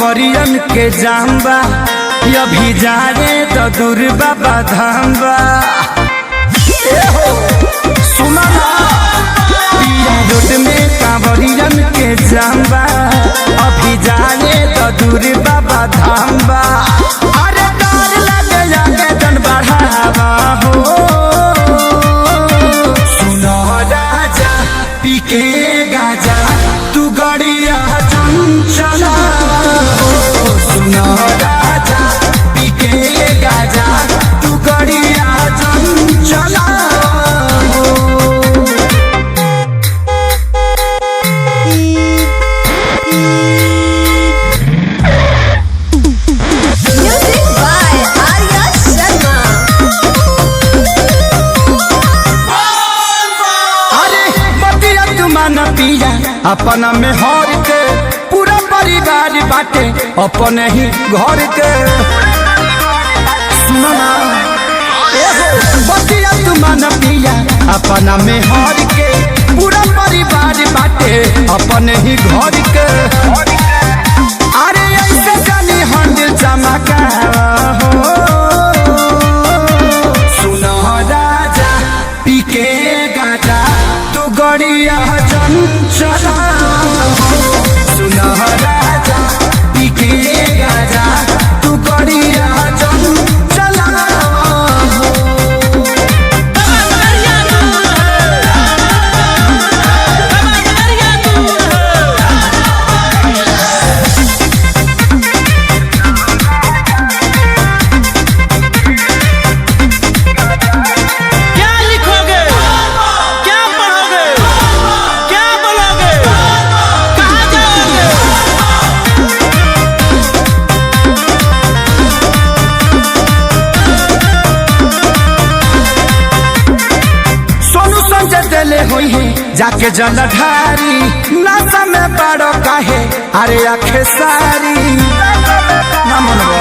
कंवरियन के जाम्बा अभी जाए तो दूर बाबा धाम्बा सुना पिया रोड में कंवरियन के जाम्बा अभी जाए तो दूर बाबा धाम्बा अरे डर लगे जाके जन बढ़ावा हो सुनो राजा पीके गाजा तू गड़िया चंचला सुनो राजा पीके गाजा तू गड़िया चंचला पिया अपना में हर के पूरा परिवार बाटे अपने ही घर के सुना बतिया तुमान पिया अपना में हर के पूरा परिवार बाटे अपने ही घर के अरे ऐसे जानी हंड चमका हो सुनो राजा पीके गाजा तू गड़िया चंचला सुनो राजा पीके गाजा तू गड़िया चंचला हुई है जाके जलधारी नशा में बड़ो काहे अरे आखे सारी ना मनवा